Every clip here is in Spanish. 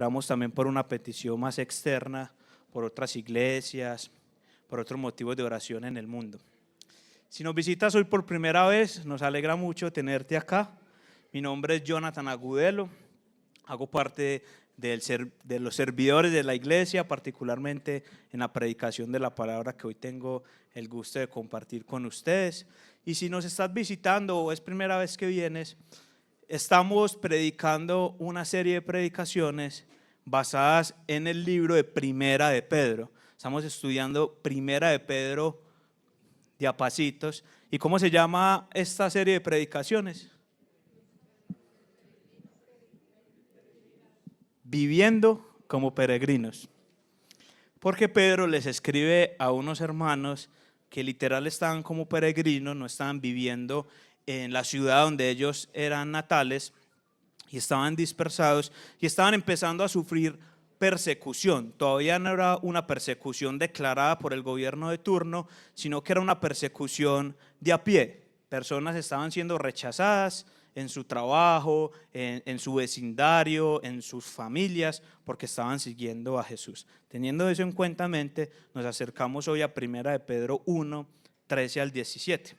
Oramos también por una petición más externa, por otras iglesias, por otros motivos de oración en el mundo. Si nos visitas hoy por primera vez, nos alegra mucho tenerte acá. Mi nombre es Jonathan Agudelo, hago parte de los servidores de la iglesia, particularmente en la predicación de la palabra que hoy tengo el gusto de compartir con ustedes. Y si nos estás visitando o es primera vez que vienes, estamos predicando una serie de predicaciones basadas en el libro de Primera de Pedro. Estamos estudiando Primera de Pedro de a pasitos. ¿Y cómo se llama esta serie de predicaciones? Viviendo como peregrinos. Porque Pedro les escribe a unos hermanos que literal estaban como peregrinos, no estaban viviendo en la ciudad donde ellos eran natales y estaban dispersados y estaban empezando a sufrir persecución. Todavía no era una persecución declarada por el gobierno de turno, sino que era una persecución de a pie. Personas estaban siendo rechazadas en su trabajo, en su vecindario, en sus familias, porque estaban siguiendo a Jesús. Teniendo eso en cuenta, nos acercamos hoy a Primera de Pedro 1, 13 al 17.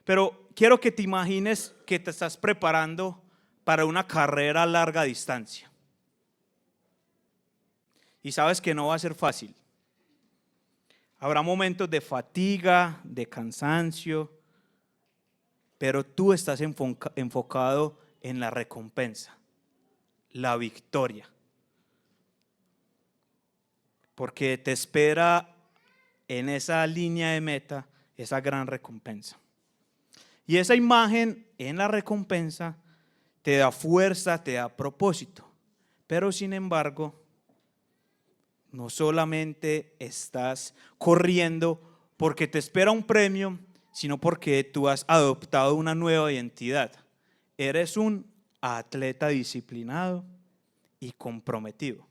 Pero quiero que te imagines que te estás preparando para una carrera a larga distancia. Y sabes que no va a ser fácil. Habrá momentos de fatiga, de cansancio, pero tú estás enfocado en la recompensa, la victoria. Porque te espera en esa línea de meta esa gran recompensa. Y esa imagen en la recompensa te da fuerza, te da propósito. Pero sin embargo, no solamente estás corriendo porque te espera un premio, sino porque tú has adoptado una nueva identidad. Eres un atleta disciplinado y comprometido.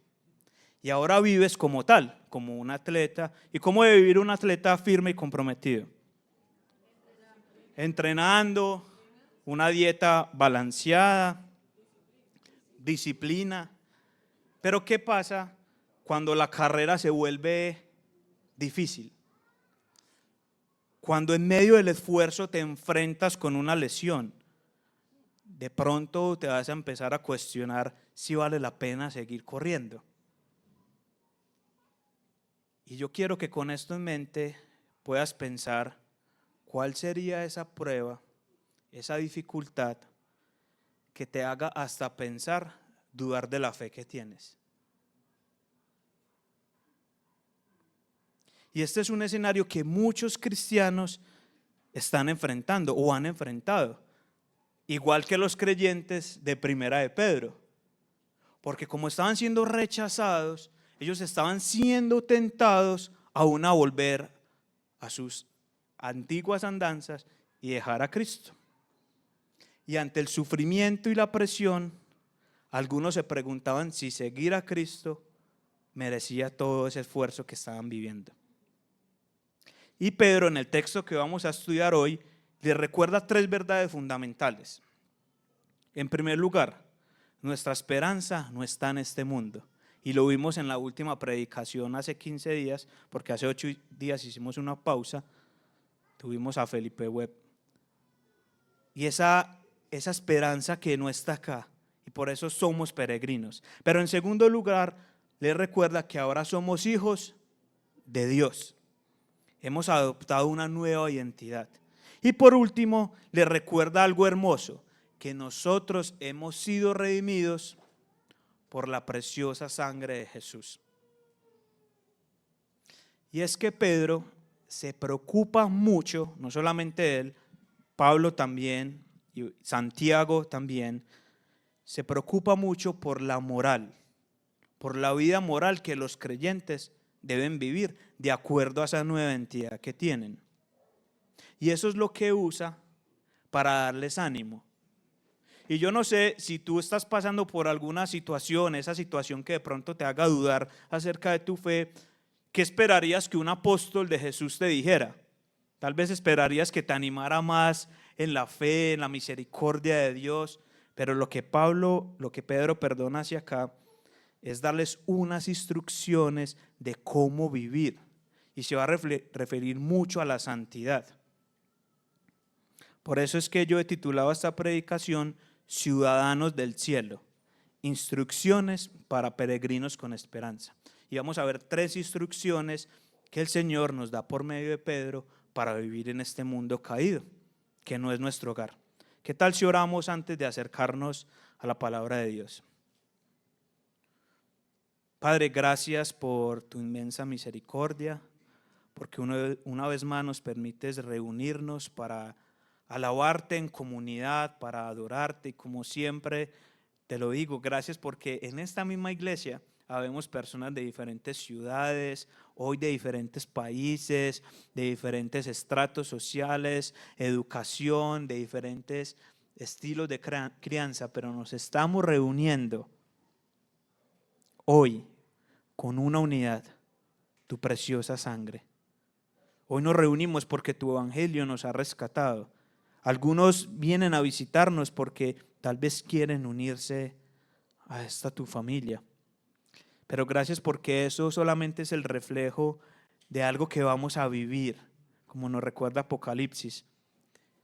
Y ahora vives como tal, como un atleta. ¿Y cómo debe vivir un atleta firme y comprometido? Entrenando, una dieta balanceada, disciplina. Pero ¿qué pasa cuando la carrera se vuelve difícil? Cuando en medio del esfuerzo te enfrentas con una lesión, de pronto te vas a empezar a cuestionar si vale la pena seguir corriendo. Y yo quiero que con esto en mente puedas pensar cuál sería esa prueba, esa dificultad que te haga hasta pensar, dudar de la fe que tienes. Y este es un escenario que muchos cristianos están enfrentando o han enfrentado, igual que los creyentes de Primera de Pedro, porque como estaban siendo rechazados, ellos estaban siendo tentados aún a volver a sus antiguas andanzas y dejar a Cristo. Y ante el sufrimiento y la presión, algunos se preguntaban si seguir a Cristo merecía todo ese esfuerzo que estaban viviendo. Y Pedro, en el texto que vamos a estudiar hoy, le recuerda tres verdades fundamentales. En primer lugar, nuestra esperanza no está en este mundo. Y lo vimos en la última predicación hace 15 días, porque hace 8 días hicimos una pausa, tuvimos a Felipe Webb. Y esa esperanza que no está acá, y por eso somos peregrinos. Pero en segundo lugar, le recuerda que ahora somos hijos de Dios. Hemos adoptado una nueva identidad. Y por último, le recuerda algo hermoso, que nosotros hemos sido redimidos por la preciosa sangre de Jesús. Y es que Pedro se preocupa mucho, no solamente él, Pablo también, y Santiago también, se preocupa mucho por la moral, por la vida moral que los creyentes deben vivir de acuerdo a esa nueva identidad que tienen. Y eso es lo que usa para darles ánimo. Y yo no sé si tú estás pasando por alguna situación, esa situación que de pronto te haga dudar acerca de tu fe, ¿qué esperarías que un apóstol de Jesús te dijera? Tal vez esperarías que te animara más en la fe, en la misericordia de Dios, pero lo que Pedro perdona hacia acá, es darles unas instrucciones de cómo vivir. Y se va a referir mucho a la santidad. Por eso es que yo he titulado esta predicación Ciudadanos del Cielo, instrucciones para peregrinos con esperanza. Y vamos a ver 3 instrucciones que el Señor nos da por medio de Pedro para vivir en este mundo caído, que no es nuestro hogar. ¿Qué tal si oramos antes de acercarnos a la palabra de Dios? Padre, gracias por tu inmensa misericordia, porque una vez más nos permites reunirnos para alabarte en comunidad, para adorarte, y como siempre te lo digo, gracias porque en esta misma iglesia habemos personas de diferentes ciudades, hoy de diferentes países, de diferentes estratos sociales, educación, de diferentes estilos de crianza, pero nos estamos reuniendo hoy con una unidad, tu preciosa sangre. Hoy nos reunimos porque tu evangelio nos ha rescatado. Algunos vienen a visitarnos porque tal vez quieren unirse a esta tu familia. Pero gracias porque eso solamente es el reflejo de algo que vamos a vivir, como nos recuerda Apocalipsis.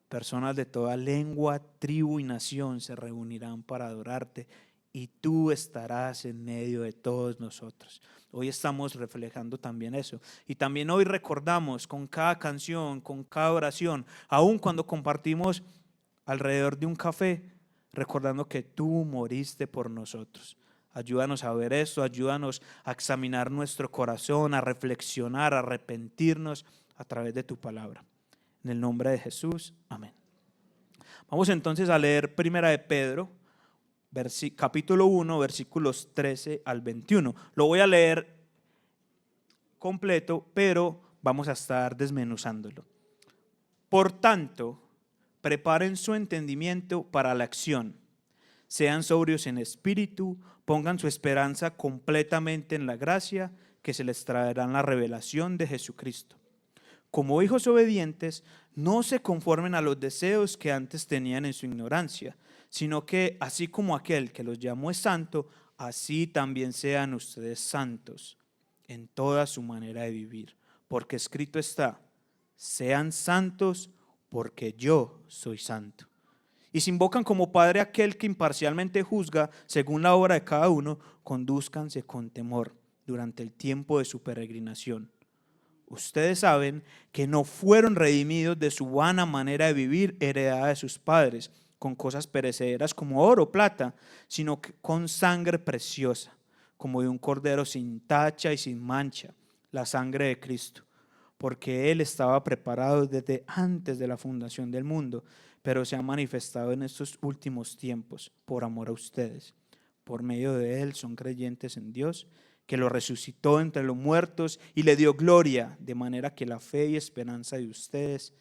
Personas de toda lengua, tribu y nación se reunirán para adorarte y tú estarás en medio de todos nosotros. Hoy estamos reflejando también eso. Y también hoy recordamos con cada canción, con cada oración, aun cuando compartimos alrededor de un café, recordando que tú moriste por nosotros. Ayúdanos a ver esto, ayúdanos a examinar nuestro corazón, a reflexionar, a arrepentirnos a través de tu palabra. En el nombre de Jesús, amén. Vamos entonces a leer Primera de Pedro, capítulo 1, versículos 13 al 21. Lo voy a leer completo, pero vamos a estar desmenuzándolo. Por tanto, preparen su entendimiento para la acción. Sean sobrios en espíritu, pongan su esperanza completamente en la gracia que se les traerá en la revelación de Jesucristo. Como hijos obedientes, no se conformen a los deseos que antes tenían en su ignorancia, sino que así como aquel que los llamó es santo, así también sean ustedes santos en toda su manera de vivir. Porque escrito está, sean santos porque yo soy santo. Y si invocan como Padre aquel que imparcialmente juzga según la obra de cada uno, condúzcanse con temor durante el tiempo de su peregrinación. Ustedes saben que no fueron redimidos de su vana manera de vivir heredada de sus padres, con cosas perecederas como oro o plata, sino que con sangre preciosa, como de un cordero sin tacha y sin mancha, la sangre de Cristo. Porque Él estaba preparado desde antes de la fundación del mundo, pero se ha manifestado en estos últimos tiempos por amor a ustedes. Por medio de Él son creyentes en Dios, que lo resucitó entre los muertos y le dio gloria, de manera que la fe y esperanza de ustedes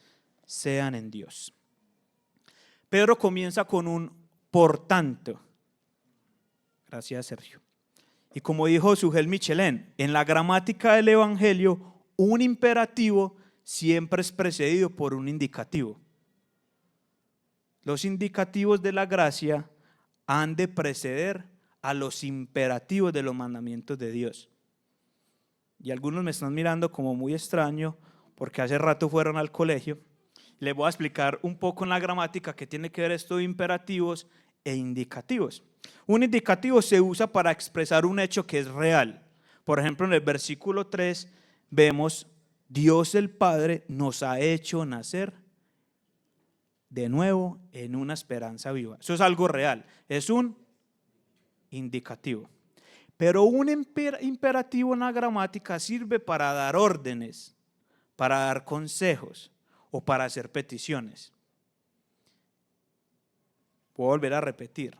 sean en Dios. Pedro comienza con un por tanto. Gracias, Sergio. Y como dijo Sugel Michelén, en la gramática del Evangelio, un imperativo siempre es precedido por un indicativo. Los indicativos de la gracia han de preceder a los imperativos de los mandamientos de Dios. Y algunos me están mirando como muy extraño porque hace rato fueron al colegio. Les voy a explicar un poco en la gramática qué tiene que ver esto de imperativos e indicativos. Un indicativo se usa para expresar un hecho que es real. Por ejemplo, en el versículo 3 vemos, Dios el Padre nos ha hecho nacer de nuevo en una esperanza viva. Eso es algo real, es un indicativo. Pero un imperativo en la gramática sirve para dar órdenes, para dar consejos o para hacer peticiones. Voy a volver a repetir.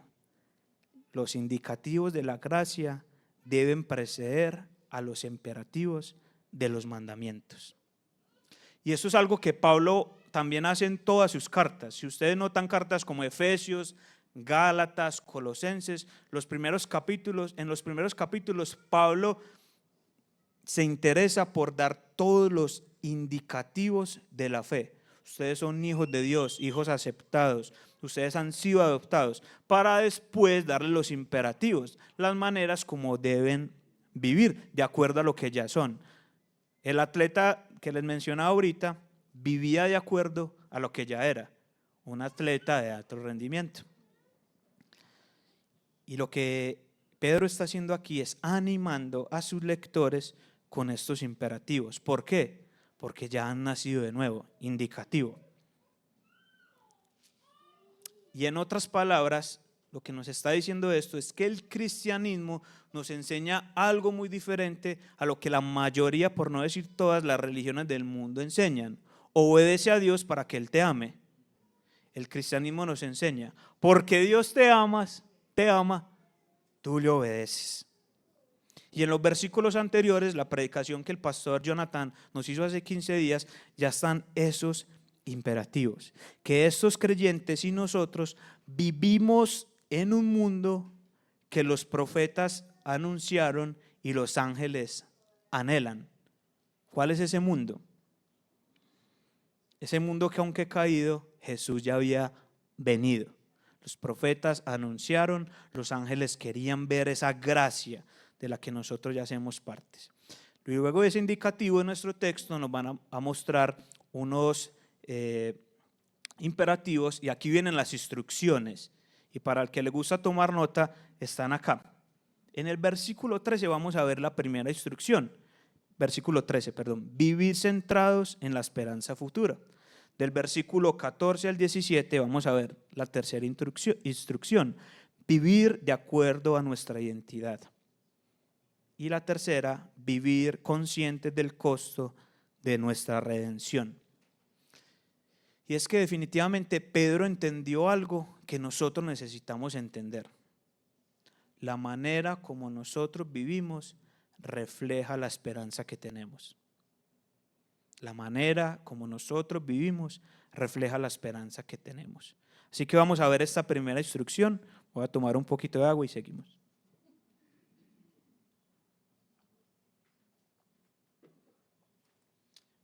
Los indicativos de la gracia deben preceder a los imperativos de los mandamientos. Y eso es algo que Pablo también hace en todas sus cartas. Si ustedes notan cartas como Efesios, Gálatas, Colosenses, en los primeros capítulos Pablo se interesa por dar todos los indicativos de la fe. Ustedes son hijos de Dios, hijos aceptados. Ustedes han sido adoptados para después darles los imperativos, las maneras como deben vivir de acuerdo a lo que ya son. El atleta que les mencionaba ahorita vivía de acuerdo a lo que ya era, un atleta de alto rendimiento. Y lo que Pedro está haciendo aquí es animando a sus lectores con estos imperativos. ¿Por qué? Porque ya han nacido de nuevo, indicativo. Y en otras palabras, lo que nos está diciendo esto es que el cristianismo nos enseña algo muy diferente a lo que la mayoría, por no decir todas, las religiones del mundo enseñan. Obedece a Dios para que Él te ame. El cristianismo nos enseña, porque Dios te ama, tú le obedeces. Y en los versículos anteriores, la predicación que el pastor Jonathan nos hizo hace 15 días, ya están esos imperativos. Que estos creyentes y nosotros vivimos en un mundo que los profetas anunciaron y los ángeles anhelan. ¿Cuál es ese mundo? Ese mundo que aunque caído, Jesús ya había venido. Los profetas anunciaron, los ángeles querían ver esa gracia de la que nosotros ya hacemos partes. Y luego ese indicativo en nuestro texto nos van a mostrar unos imperativos y aquí vienen las instrucciones. Y para el que le gusta tomar nota, están acá. En el versículo 13 vamos a ver la primera instrucción. Versículo 13, perdón. Vivir centrados en la esperanza futura. Del versículo 14 al 17 vamos a ver la tercera instrucción. Vivir de acuerdo a nuestra identidad. Y la tercera, vivir conscientes del costo de nuestra redención. Y es que definitivamente Pedro entendió algo que nosotros necesitamos entender. La manera como nosotros vivimos refleja la esperanza que tenemos. La manera como nosotros vivimos refleja la esperanza que tenemos. Así que vamos a ver esta primera instrucción. Voy a tomar un poquito de agua y seguimos.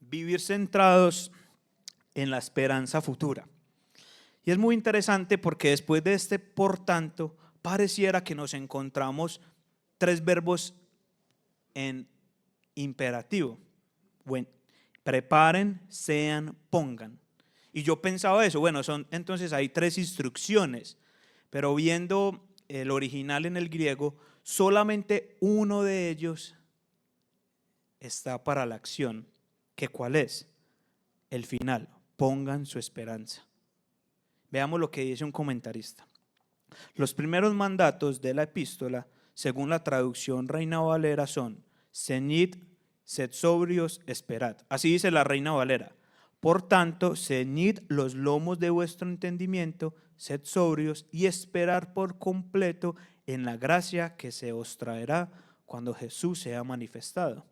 Vivir centrados en la esperanza futura. Y es muy interesante porque después de este por tanto, pareciera que nos encontramos tres verbos en imperativo. Bueno, preparen, sean, pongan. Y yo pensaba eso, bueno, entonces hay tres instrucciones, pero viendo el original en el griego, solamente uno de ellos está para la acción. ¿Que cuál es? El final, pongan su esperanza. Veamos lo que dice un comentarista. Los primeros mandatos de la epístola, según la traducción Reina Valera, son: ceñid, sed sobrios, esperad. Así dice la Reina Valera. Por tanto, ceñid los lomos de vuestro entendimiento, sed sobrios y esperar por completo en la gracia que se os traerá cuando Jesús sea manifestado.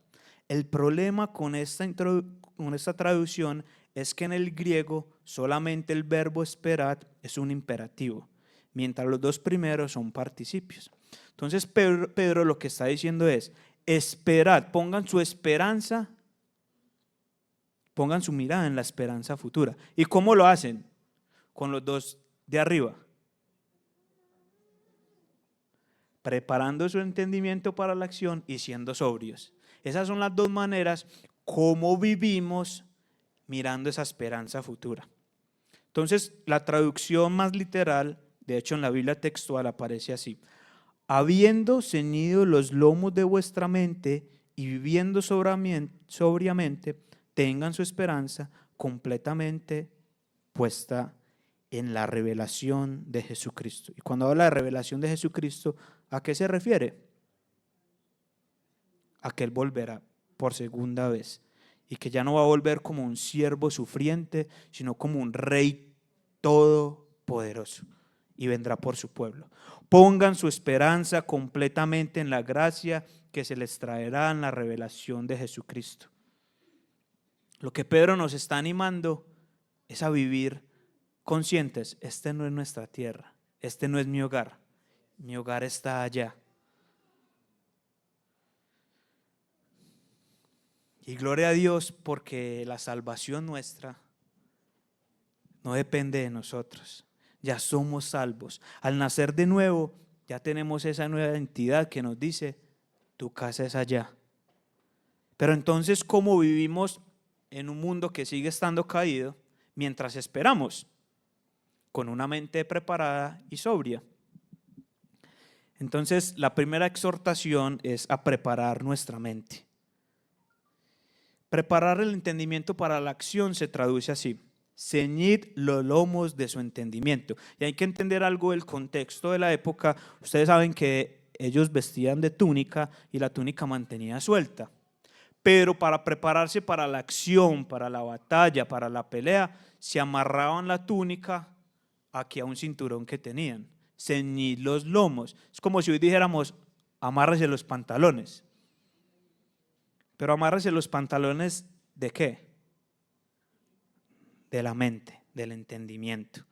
El problema con esta traducción es que en el griego solamente el verbo esperad es un imperativo, mientras los dos primeros son participios. Entonces Pedro lo que está diciendo es: esperad, pongan su esperanza, pongan su mirada en la esperanza futura. ¿Y cómo lo hacen? Con los dos de arriba. Preparando su entendimiento para la acción y siendo sobrios. Esas son las dos maneras como vivimos mirando esa esperanza futura. Entonces, la traducción más literal, de hecho en la Biblia textual aparece así: habiendo ceñido los lomos de vuestra mente y viviendo sobriamente, tengan su esperanza completamente puesta en la revelación de Jesucristo. Y cuando habla de revelación de Jesucristo, ¿a qué se refiere? A que Él volverá por segunda vez y que ya no va a volver como un siervo sufriente, sino como un rey todopoderoso, y vendrá por su pueblo. Pongan su esperanza completamente en la gracia que se les traerá en la revelación de Jesucristo. Lo que Pedro nos está animando es a vivir conscientes: este no es nuestra tierra, este no es mi hogar está allá. Y gloria a Dios porque la salvación nuestra no depende de nosotros. Ya somos salvos. Al nacer de nuevo, ya tenemos esa nueva identidad que nos dice, tu casa es allá. Pero entonces, ¿cómo vivimos en un mundo que sigue estando caído mientras esperamos? Con una mente preparada y sobria. Entonces, la primera exhortación es a preparar nuestra mente. Preparar el entendimiento para la acción se traduce así: ceñid los lomos de su entendimiento. Y hay que entender algo del contexto de la época. Ustedes saben que ellos vestían de túnica y la túnica mantenía suelta. Pero para prepararse para la acción, para la batalla, para la pelea, se amarraban la túnica aquí a un cinturón que tenían. Ceñid los lomos. Es como si hoy dijéramos, amárrese los pantalones. Pero amárrese los pantalones ¿de qué? De la mente, del entendimiento.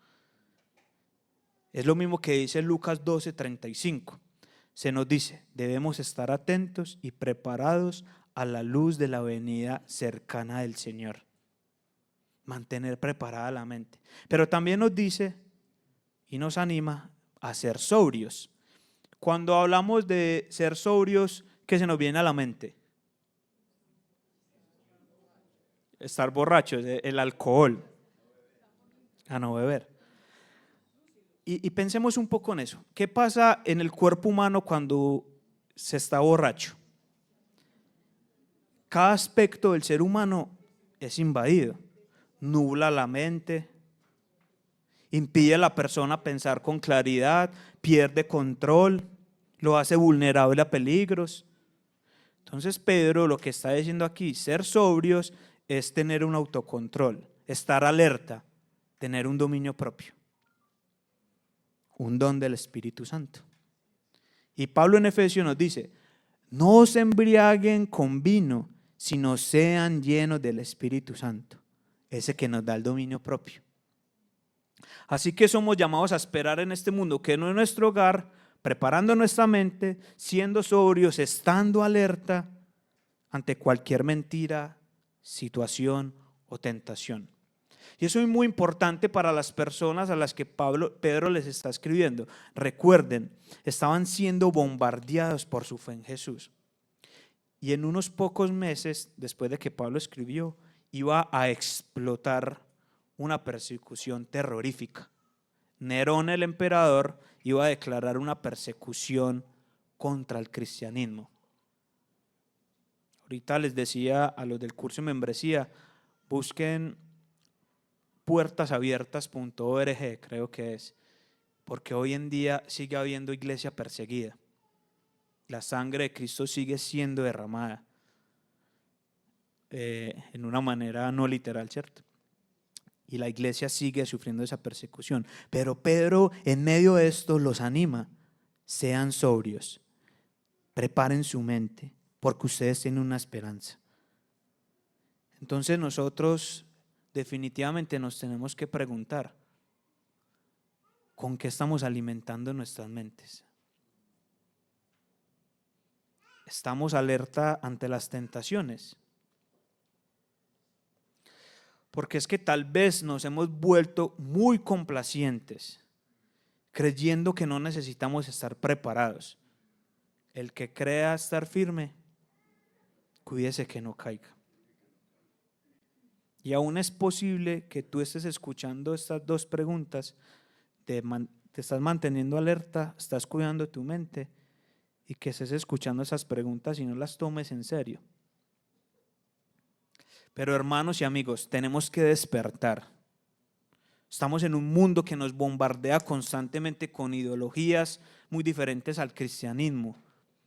Es lo mismo que dice Lucas 12:35. Se nos dice, debemos estar atentos y preparados a la luz de la venida cercana del Señor. Mantener preparada la mente. Pero también nos dice y nos anima a ser sobrios. Cuando hablamos de ser sobrios, ¿qué se nos viene a la mente? Estar borrachos, el alcohol, a no beber. Y pensemos un poco en eso. ¿Qué pasa en el cuerpo humano cuando se está borracho? Cada aspecto del ser humano es invadido. Nubla la mente, impide a la persona pensar con claridad, pierde control, lo hace vulnerable a peligros. Entonces Pedro lo que está diciendo aquí, ser sobrios, es tener un autocontrol, estar alerta, tener un dominio propio, un don del Espíritu Santo. Y Pablo en Efesios nos dice, no os embriaguen con vino, sino sean llenos del Espíritu Santo, ese que nos da el dominio propio. Así que somos llamados a esperar en este mundo, que no es nuestro hogar, preparando nuestra mente, siendo sobrios, estando alerta ante cualquier mentira, situación o tentación. Y eso es muy importante para las personas a las que Pedro les está escribiendo. Recuerden, estaban siendo bombardeados por su fe en Jesús. Y en unos pocos meses, después de que Pablo escribió, iba a explotar una persecución terrorífica. Nerón, el emperador, iba a declarar una persecución contra el cristianismo. Ahorita les decía a los del curso de membresía, busquen puertasabiertas.org, creo que es, porque hoy en día sigue habiendo iglesia perseguida. La sangre de Cristo sigue siendo derramada en una manera no literal, ¿cierto? Y la iglesia sigue sufriendo esa persecución. Pero Pedro en medio de esto los anima, sean sobrios, preparen su mente, porque ustedes tienen una esperanza. Entonces nosotros definitivamente nos tenemos que preguntar, ¿con qué estamos alimentando nuestras mentes? ¿Estamos alerta ante las tentaciones? Porque es que tal vez nos hemos vuelto muy complacientes, creyendo que no necesitamos estar preparados. El que crea estar firme, cuídese que no caiga. Y aún es posible que tú estés escuchando estas dos preguntas, te estás manteniendo alerta, estás cuidando tu mente, y que estés escuchando esas preguntas y no las tomes en serio. Pero hermanos y amigos, tenemos que despertar. Estamos en un mundo que nos bombardea constantemente con ideologías muy diferentes al cristianismo.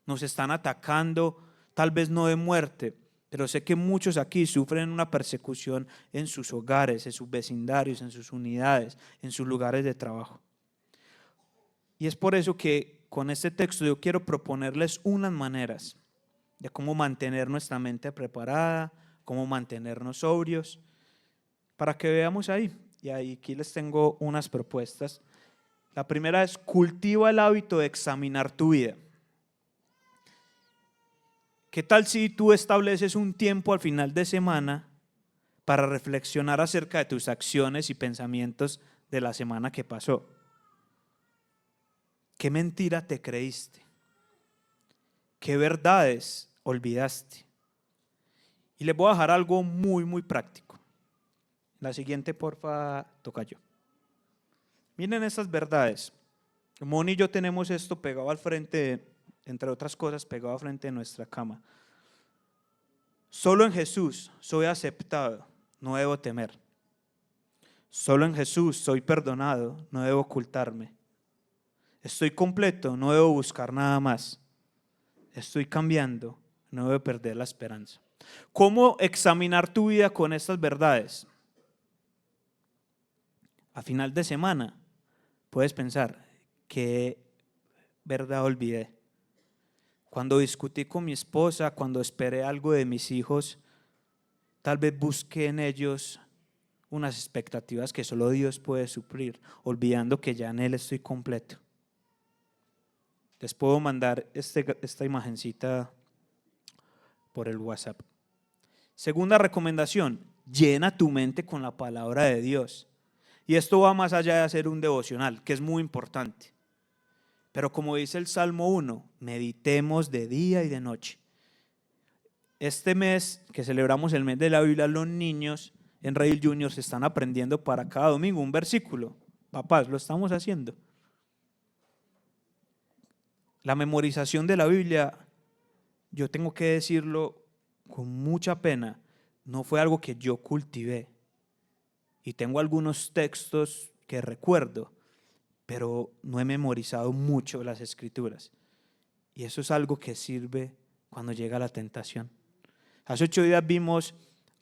Nos están atacando, tal vez no de muerte, pero sé que muchos aquí sufren una persecución en sus hogares, en sus vecindarios, en sus unidades, en sus lugares de trabajo. Y es por eso que con este texto yo quiero proponerles unas maneras de cómo mantener nuestra mente preparada, cómo mantenernos sobrios, para que veamos ahí. Y aquí les tengo unas propuestas. La primera es: cultiva el hábito de examinar tu vida. ¿Qué tal si tú estableces un tiempo al final de semana para reflexionar acerca de tus acciones y pensamientos de la semana que pasó. ¿Qué mentira te creíste? ¿Qué verdades olvidaste? Y les voy a dejar algo muy, muy práctico. La siguiente, porfa, tocayo. Miren estas verdades. Moni y yo tenemos esto pegado al frente, entre otras cosas, pegado al frente de nuestra cama. Solo en Jesús soy aceptado, no debo temer. Solo en Jesús soy perdonado, no debo ocultarme. Estoy completo, no debo buscar nada más. Estoy cambiando, no debo perder la esperanza. ¿Cómo examinar tu vida con estas verdades? A final de semana puedes pensar, ¿qué verdad olvidé? Cuando discutí con mi esposa, cuando esperé algo de mis hijos, tal vez busqué en ellos unas expectativas que solo Dios puede suplir, olvidando que ya en Él estoy completo. Les puedo mandar esta imagencita por el WhatsApp. Segunda recomendación, llena tu mente con la palabra de Dios. Y esto va más allá de hacer un devocional, que es muy importante. Pero como dice el Salmo 1, meditemos de día y de noche. Este mes que celebramos el mes de la Biblia, los niños en Redil Junior se están aprendiendo para cada domingo un versículo. Papás, lo estamos haciendo. La memorización de la Biblia, yo tengo que decirlo con mucha pena, no fue algo que yo cultivé. Y tengo algunos textos que recuerdo, pero no he memorizado mucho las escrituras. Y eso es algo que sirve cuando llega la tentación. Hace 8 días vimos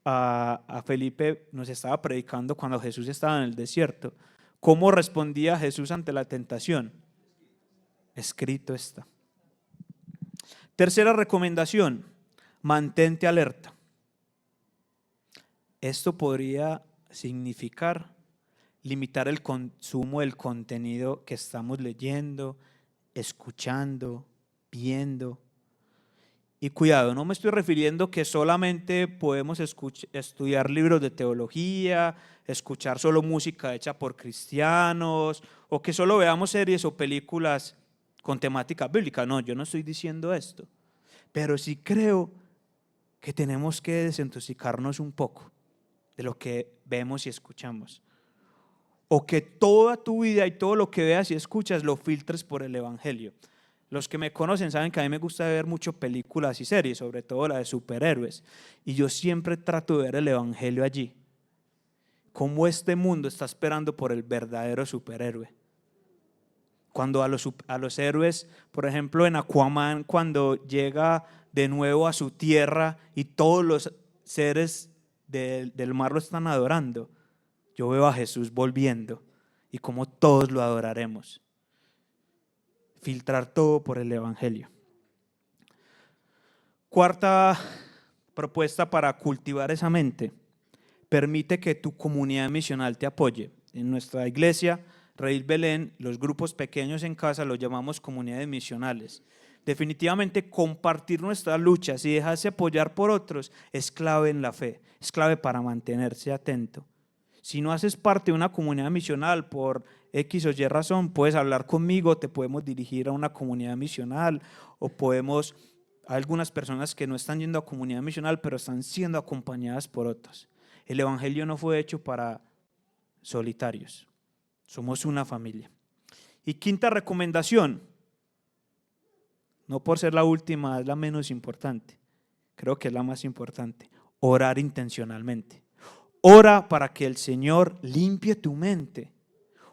a Felipe, nos estaba predicando cuando Jesús estaba en el desierto. ¿Cómo respondía Jesús ante la tentación? Escrito está. Tercera recomendación, mantente alerta. Esto podría significar limitar el consumo del contenido que estamos leyendo, escuchando, viendo. Y cuidado, no me estoy refiriendo que solamente podemos estudiar libros de teología, escuchar solo música hecha por cristianos, o que solo veamos series o películas con temática bíblica. No, yo no estoy diciendo esto. Pero sí creo que tenemos que desintoxicarnos un poco de lo que vemos y escuchamos. O que toda tu vida y todo lo que veas y escuchas lo filtres por el Evangelio. Los que me conocen saben que a mí me gusta ver mucho películas y series, sobre todo la de superhéroes. Y yo siempre trato de ver el Evangelio allí. Cómo este mundo está esperando por el verdadero superhéroe. Cuando a los héroes, por ejemplo en Aquaman, cuando llega de nuevo a su tierra y todos los seres del mar lo están adorando, yo veo a Jesús volviendo y como todos lo adoraremos. Filtrar todo por el Evangelio. Cuarta propuesta para cultivar esa mente. Permite que tu comunidad misional te apoye. En nuestra iglesia, Redil Belén, los grupos pequeños en casa los llamamos comunidades misionales. Definitivamente compartir nuestras luchas y dejarse apoyar por otros es clave en la fe, es clave para mantenerse atento. Si no haces parte de una comunidad misional por X o Y razón, puedes hablar conmigo, te podemos dirigir a una comunidad misional o podemos, hay algunas personas que no están yendo a comunidad misional, pero están siendo acompañadas por otros. El Evangelio no fue hecho para solitarios, somos una familia. Y quinta recomendación, no por ser la última, es la menos importante, creo que es la más importante, orar intencionalmente. Ora para que el Señor limpie tu mente.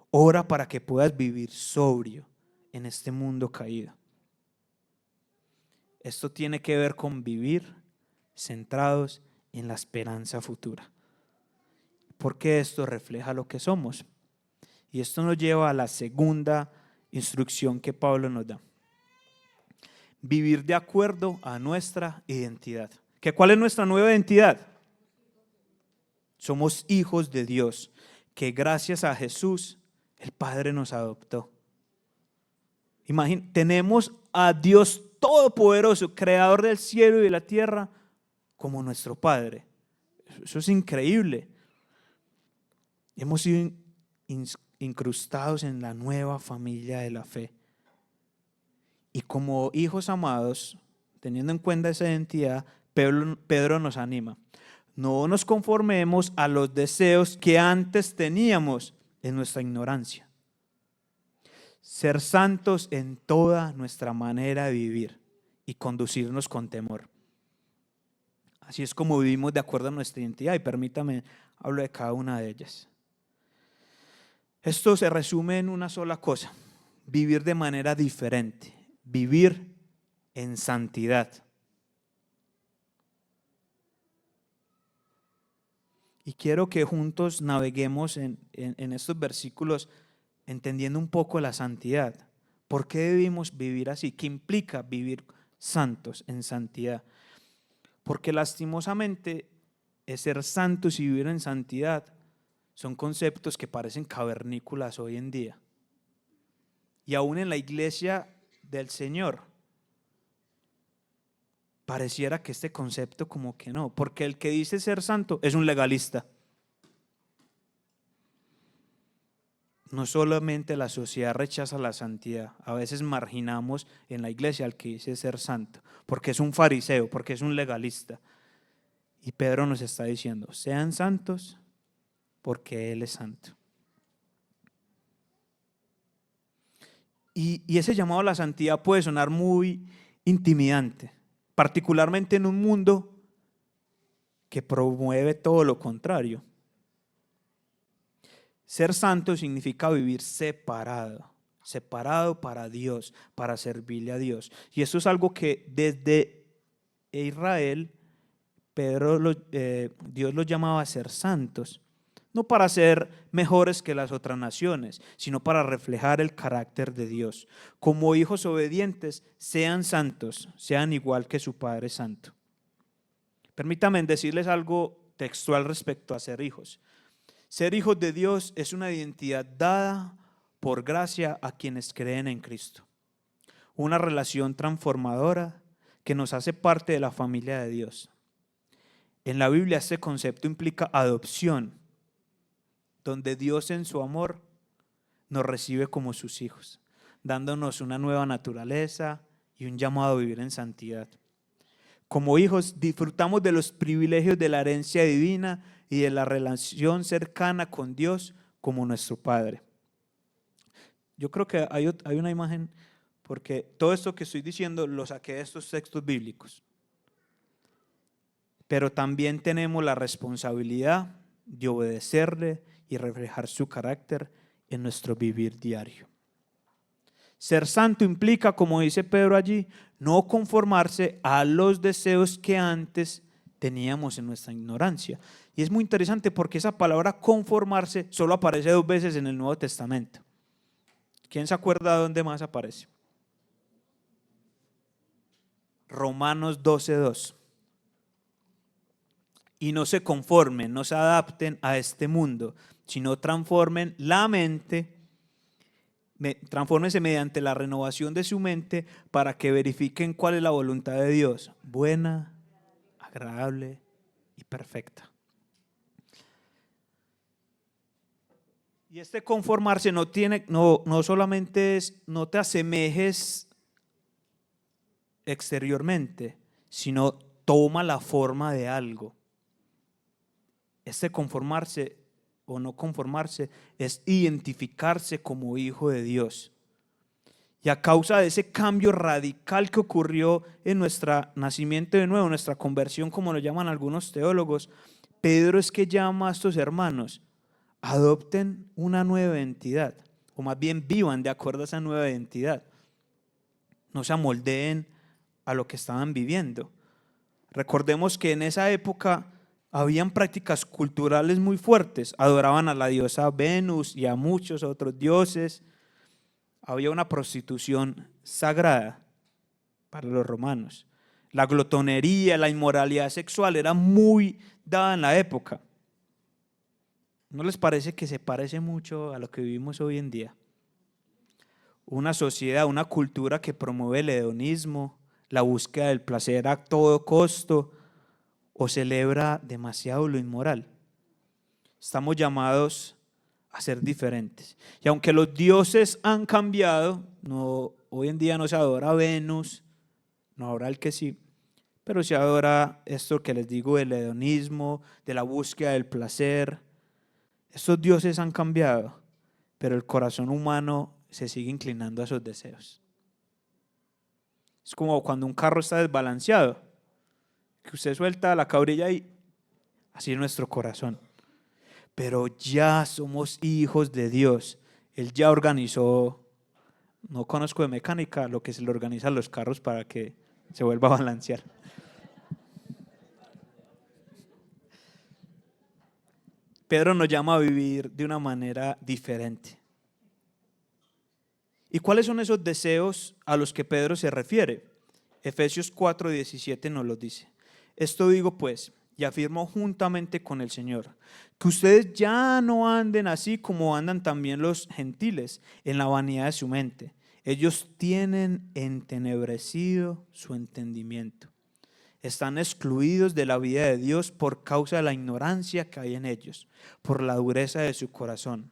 Ora para que puedas vivir sobrio en este mundo caído. Esto tiene que ver con vivir centrados en la esperanza futura. Porque esto refleja lo que somos. Y esto nos lleva a la segunda instrucción que Pablo nos da. Vivir de acuerdo a nuestra identidad. ¿Cuál es nuestra nueva identidad? Somos hijos de Dios, que gracias a Jesús el Padre nos adoptó. Tenemos a Dios Todopoderoso, Creador del cielo y de la tierra, como nuestro Padre. Eso es increíble. Hemos sido incrustados en la nueva familia de la fe. Y como hijos amados, teniendo en cuenta esa identidad, Pedro nos anima. No nos conformemos a los deseos que antes teníamos en nuestra ignorancia. Ser santos en toda nuestra manera de vivir y conducirnos con temor. Así es como vivimos de acuerdo a nuestra identidad, y permítame, hablo de cada una de ellas. Esto se resume en una sola cosa: vivir de manera diferente, vivir en santidad. Y quiero que juntos naveguemos en estos versículos entendiendo un poco la santidad. ¿Por qué debemos vivir así? ¿Qué implica vivir santos en santidad? Porque lastimosamente ser santos y vivir en santidad son conceptos que parecen cavernícolas hoy en día. Y aún en la iglesia del Señor pareciera que este concepto como que no, porque el que dice ser santo es un legalista. No solamente la sociedad rechaza la santidad, a veces marginamos en la iglesia al que dice ser santo, porque es un fariseo, porque es un legalista. Y Pedro nos está diciendo: sean santos porque Él es santo. Y ese llamado a la santidad puede sonar muy intimidante, particularmente en un mundo que promueve todo lo contrario. Ser santo significa vivir separado para Dios, para servirle a Dios. Y eso es algo que desde Israel, Dios los llamaba a ser santos, no para ser mejores que las otras naciones, sino para reflejar el carácter de Dios. Como hijos obedientes, sean santos, sean igual que su Padre Santo. Permítanme decirles algo textual respecto a ser hijos. Ser hijos de Dios es una identidad dada por gracia a quienes creen en Cristo. Una relación transformadora que nos hace parte de la familia de Dios. En la Biblia este concepto implica adopción, donde Dios en su amor nos recibe como sus hijos, dándonos una nueva naturaleza y un llamado a vivir en santidad. Como hijos disfrutamos de los privilegios de la herencia divina y de la relación cercana con Dios como nuestro Padre. Yo creo que hay una imagen, porque todo esto que estoy diciendo lo saqué de estos textos bíblicos. Pero también tenemos la responsabilidad de obedecerle y reflejar su carácter en nuestro vivir diario. Ser santo implica, como dice Pedro allí, no conformarse a los deseos que antes teníamos en nuestra ignorancia. Y es muy interesante porque esa palabra conformarse solo aparece 2 veces en el Nuevo Testamento. ¿Quién se acuerda de dónde más aparece? Romanos 12:2. Y no se conformen, no se adapten a este mundo, sino transformen la mente, transfórmense mediante la renovación de su mente para que verifiquen cuál es la voluntad de Dios, buena, agradable y perfecta. Y este conformarse no solamente es no te asemejes exteriormente, sino toma la forma de algo. Este conformarse o no conformarse es identificarse como hijo de Dios. Y a causa de ese cambio radical que ocurrió en nuestro nacimiento de nuevo, nuestra conversión, como lo llaman algunos teólogos, Pedro es que llama a estos hermanos: adopten una nueva identidad, o más bien vivan de acuerdo a esa nueva identidad. No se amoldeen a lo que estaban viviendo. Recordemos que en esa época habían prácticas culturales muy fuertes. Adoraban a la diosa Venus y a muchos otros dioses. Había una prostitución sagrada para los romanos. La glotonería, la inmoralidad sexual era muy dada en la época. ¿No les parece que se parece mucho a lo que vivimos hoy en día? Una sociedad, una cultura que promueve el hedonismo, la búsqueda del placer a todo costo, o celebra demasiado lo inmoral. Estamos llamados a ser diferentes. Y aunque los dioses han cambiado, hoy en día no se adora a Venus, no adora al que sí, pero se adora esto que les digo del hedonismo, de la búsqueda del placer. Estos dioses han cambiado, pero el corazón humano se sigue inclinando a esos deseos. Es como cuando un carro está desbalanceado, que usted suelta la cabrilla y así es nuestro corazón. Pero ya somos hijos de Dios. Él ya organizó, no conozco de mecánica, lo que se le organiza a los carros para que se vuelva a balancear. Pedro nos llama a vivir de una manera diferente. ¿Y cuáles son esos deseos a los que Pedro se refiere? Efesios 4:17 nos los dice. Esto digo pues, y afirmo juntamente con el Señor, que ustedes ya no anden así como andan también los gentiles en la vanidad de su mente. Ellos tienen entenebrecido su entendimiento. Están excluidos de la vida de Dios por causa de la ignorancia que hay en ellos, por la dureza de su corazón.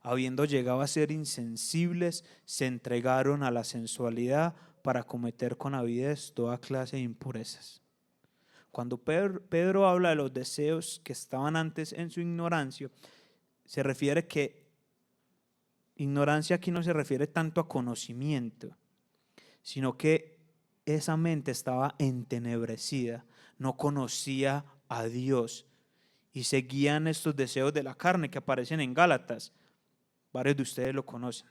Habiendo llegado a ser insensibles, se entregaron a la sensualidad para cometer con avidez toda clase de impurezas. Cuando Pedro habla de los deseos que estaban antes en su ignorancia, se refiere que ignorancia aquí no se refiere tanto a conocimiento, sino que esa mente estaba entenebrecida, no conocía a Dios y seguían estos deseos de la carne que aparecen en Gálatas. Varios de ustedes lo conocen.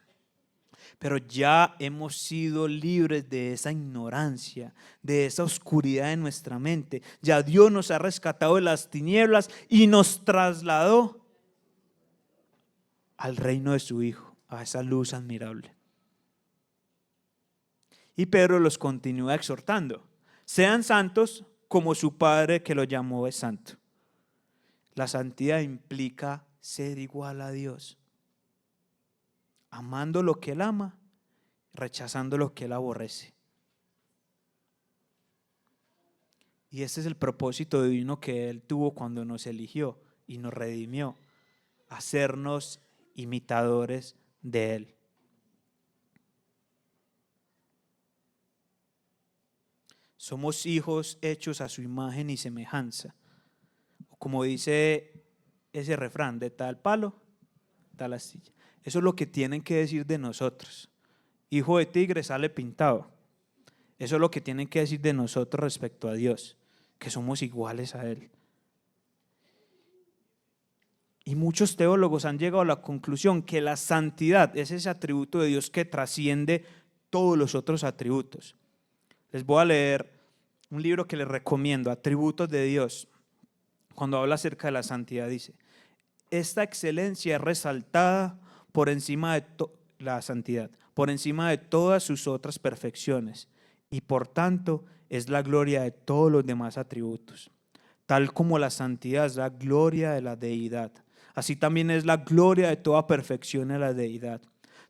Pero ya hemos sido libres de esa ignorancia, de esa oscuridad en nuestra mente. Ya Dios nos ha rescatado de las tinieblas y nos trasladó al reino de su Hijo, a esa luz admirable. Y Pedro los continúa exhortando: sean santos como su Padre que lo llamó es santo. La santidad implica ser igual a Dios, amando lo que Él ama, rechazando lo que Él aborrece. Y ese es el propósito divino que Él tuvo cuando nos eligió y nos redimió, hacernos imitadores de Él. Somos hijos hechos a su imagen y semejanza. Como dice ese refrán, de tal palo, tal astilla. Eso es lo que tienen que decir de nosotros. Hijo de tigre sale pintado. Eso es lo que tienen que decir de nosotros respecto a Dios, que somos iguales a Él. Y muchos teólogos han llegado a la conclusión que la santidad es ese atributo de Dios que trasciende todos los otros atributos. Les voy a leer un libro que les recomiendo, Atributos de Dios. Cuando habla acerca de la santidad dice: esta excelencia es resaltada por encima de la santidad, por encima de todas sus otras perfecciones, y por tanto es la gloria de todos los demás atributos. Tal como la santidad es la gloria de la deidad, así también es la gloria de toda perfección de la deidad.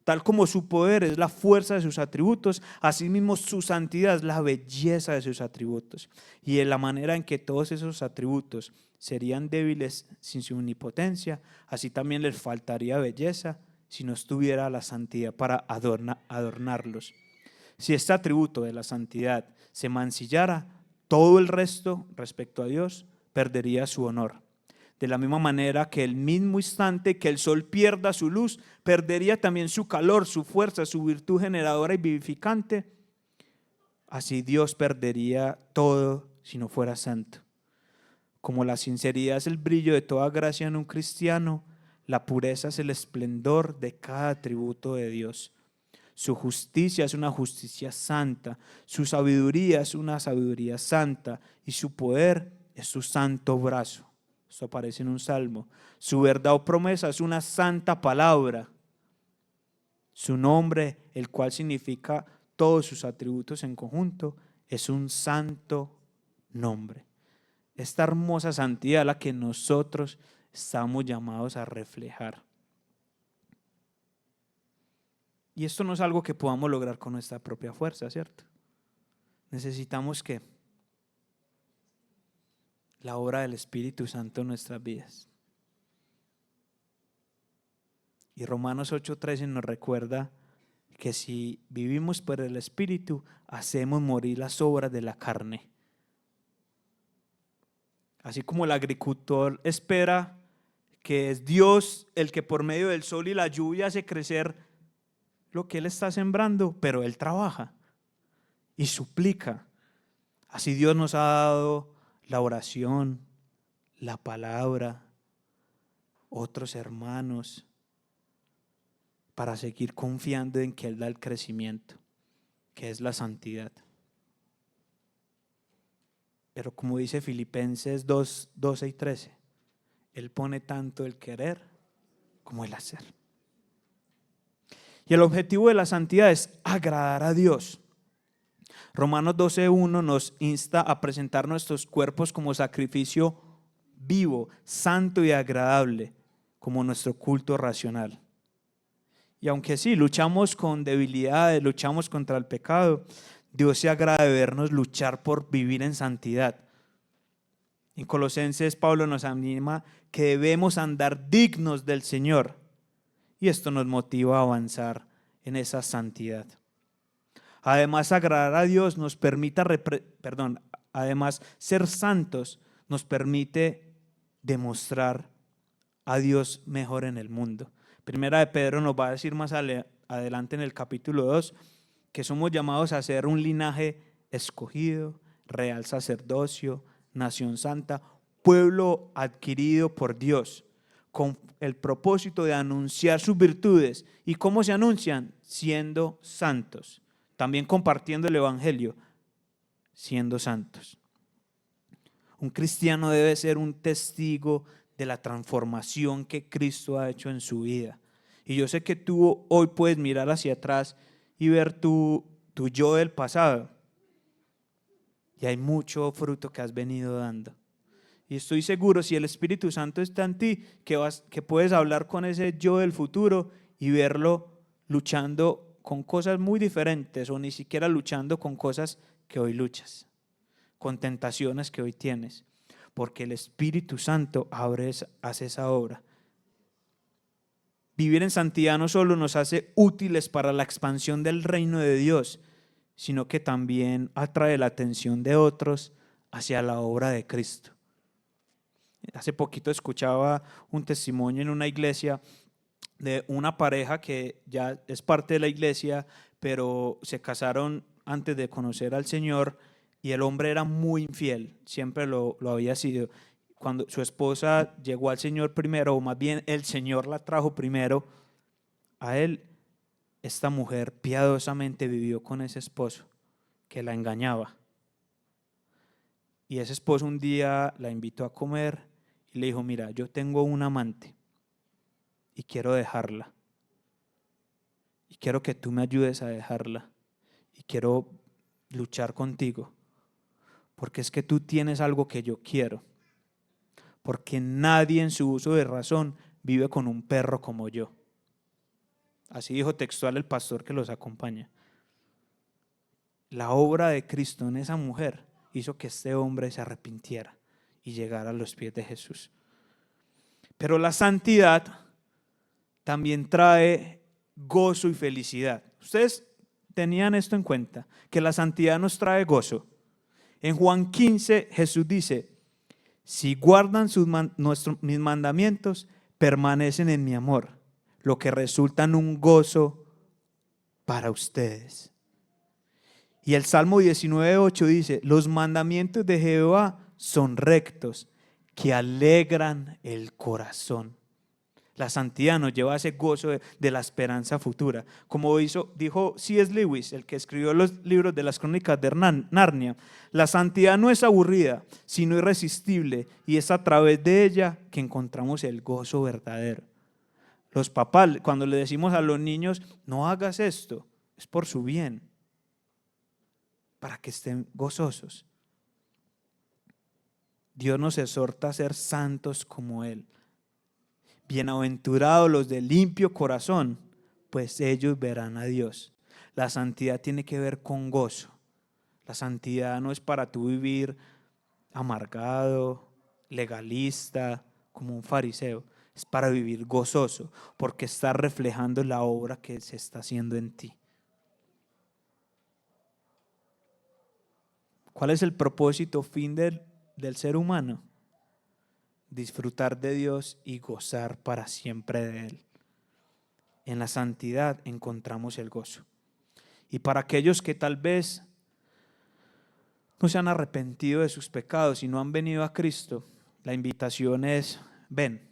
Tal como su poder es la fuerza de sus atributos, asimismo su santidad es la belleza de sus atributos. Y en la manera en que todos esos atributos serían débiles sin su omnipotencia, así también les faltaría belleza si no estuviera la santidad para adornarlos. Si este atributo de la santidad se mancillara, todo el resto respecto a Dios perdería su honor. De la misma manera que el mismo instante que el sol pierda su luz, perdería también su calor, su fuerza, su virtud generadora y vivificante. Así Dios perdería todo si no fuera santo. Como la sinceridad es el brillo de toda gracia en un cristiano, la pureza es el esplendor de cada atributo de Dios. Su justicia es una justicia santa, su sabiduría es una sabiduría santa y su poder es su santo brazo. Esto aparece en un salmo. Su verdad o promesa es una santa palabra. Su nombre, el cual significa todos sus atributos en conjunto, es un santo nombre. Esta hermosa santidad es la que nosotros estamos llamados a reflejar. Y esto no es algo que podamos lograr con nuestra propia fuerza, ¿cierto? Necesitamos que la obra del Espíritu Santo en nuestras vidas. Y Romanos 8:13 nos recuerda que si vivimos por el Espíritu, hacemos morir las obras de la carne. Así como el agricultor espera que es Dios el que por medio del sol y la lluvia hace crecer lo que él está sembrando, pero él trabaja y suplica. Así Dios nos ha dado la oración, la palabra, otros hermanos, para seguir confiando en que Él da el crecimiento, que es la santidad. Pero como dice Filipenses 2:12 y 13, Él pone tanto el querer como el hacer. Y el objetivo de la santidad es agradar a Dios. Romanos 12:1 nos insta a presentar nuestros cuerpos como sacrificio vivo, santo y agradable, como nuestro culto racional. Y aunque sí, luchamos con debilidades, luchamos contra el pecado, Dios se agrada de vernos luchar por vivir en santidad. En Colosenses, Pablo nos anima que debemos andar dignos del Señor. Y esto nos motiva a avanzar en esa santidad. Además, agradar a Dios nos permite, además, ser santos nos permite demostrar a Dios mejor en el mundo. Primera de Pedro nos va a decir más adelante en el capítulo 2 que somos llamados a ser un linaje escogido, real sacerdocio, nación santa, pueblo adquirido por Dios, con el propósito de anunciar sus virtudes. ¿Y cómo se anuncian? Siendo santos. También compartiendo el evangelio, siendo santos. Un cristiano debe ser un testigo de la transformación que Cristo ha hecho en su vida. Y yo sé que tú hoy puedes mirar hacia atrás y ver tu yo del pasado. Y hay mucho fruto que has venido dando. Y estoy seguro, si el Espíritu Santo está en ti, que puedes hablar con ese yo del futuro y verlo luchando con cosas muy diferentes, o ni siquiera luchando con cosas que hoy luchas, con tentaciones que hoy tienes, porque el Espíritu Santo hace esa obra. Vivir en santidad no solo nos hace útiles para la expansión del reino de Dios, sino que también atrae la atención de otros hacia la obra de Cristo. Hace poquito escuchaba un testimonio en una iglesia de una pareja que ya es parte de la iglesia, pero se casaron antes de conocer al Señor y el hombre era muy infiel, siempre lo había sido. Cuando su esposa llegó al Señor primero, o más bien el Señor la trajo primero a él, esta mujer piadosamente vivió con ese esposo que la engañaba. Y ese esposo un día la invitó a comer y le dijo: mira, yo tengo un amante y quiero dejarla. Y quiero que tú me ayudes a dejarla. Y quiero luchar contigo. Porque es que tú tienes algo que yo quiero. Porque nadie en su uso de razón vive con un perro como yo. Así dijo textual el pastor que los acompaña. La obra de Cristo en esa mujer hizo que este hombre se arrepintiera y llegara a los pies de Jesús. Pero la santidad también trae gozo y felicidad. Ustedes tenían esto en cuenta, que la santidad nos trae gozo. En Juan 15 Jesús dice: si guardan mis mandamientos, permanecen en mi amor, lo que resulta en un gozo para ustedes. Y el Salmo 19:8 dice: los mandamientos de Jehová son rectos, que alegran el corazón. La santidad nos lleva a ese gozo de la esperanza futura. Como dijo C.S. Lewis, el que escribió los libros de las crónicas de Narnia, la santidad no es aburrida, sino irresistible, y es a través de ella que encontramos el gozo verdadero. Los papás, cuando le decimos a los niños: no hagas esto, es por su bien, para que estén gozosos. Dios nos exhorta a ser santos como Él. Bienaventurados los de limpio corazón, pues ellos verán a Dios. La santidad tiene que ver con gozo. La santidad no es para tú vivir amargado, legalista, como un fariseo. Es para vivir gozoso, porque está reflejando la obra que se está haciendo en ti. ¿Cuál es el propósito fin del ser humano? Disfrutar de Dios y gozar para siempre de Él. En la santidad encontramos el gozo. Y para aquellos que tal vez no se han arrepentido de sus pecados y no han venido a Cristo, la invitación es: ven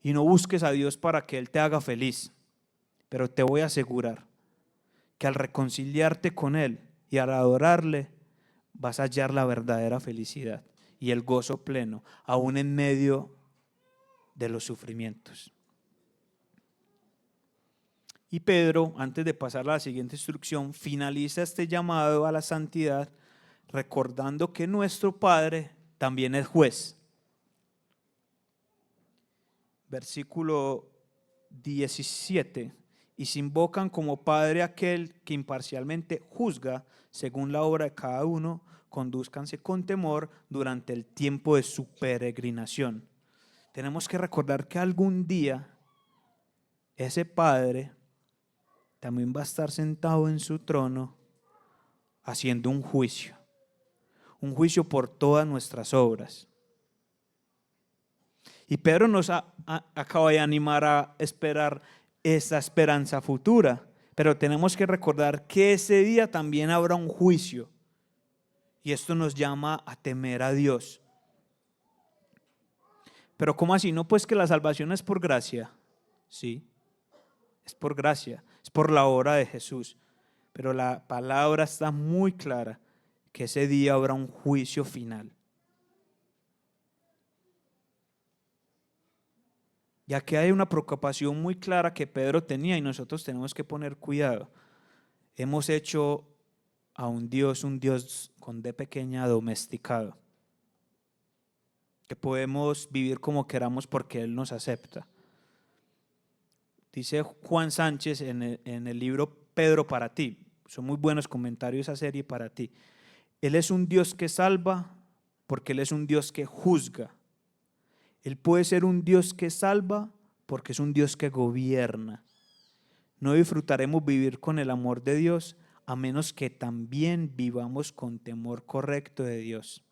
y no busques a Dios para que Él te haga feliz, pero te voy a asegurar que al reconciliarte con Él y al adorarle, vas a hallar la verdadera felicidad y el gozo pleno, aún en medio de los sufrimientos. Y Pedro, antes de pasar a la siguiente instrucción, finaliza este llamado a la santidad recordando que nuestro Padre también es juez. Versículo 17: y se invocan como Padre aquel que imparcialmente juzga según la obra de cada uno, condúzcanse con temor durante el tiempo de su peregrinación. Tenemos que recordar que algún día ese Padre también va a estar sentado en su trono haciendo un juicio por todas nuestras obras. Y Pedro nos acaba de animar a esperar esa esperanza futura, pero tenemos que recordar que ese día también habrá un juicio, y esto nos llama a temer a Dios. Pero ¿cómo así? No, pues que la salvación es por gracia. Sí, es por gracia, es por la obra de Jesús, pero la palabra está muy clara que ese día habrá un juicio final. Ya que hay una preocupación muy clara que Pedro tenía y nosotros tenemos que poner cuidado. Hemos hecho a un Dios con D pequeña, domesticado, que podemos vivir como queramos porque Él nos acepta. Dice Juan Sánchez en el libro Pedro para ti, son muy buenos comentarios esa serie para ti. Él es un Dios que salva porque Él es un Dios que juzga. Él puede ser un Dios que salva porque es un Dios que gobierna. No disfrutaremos vivir con el amor de Dios a menos que también vivamos con temor correcto de Dios.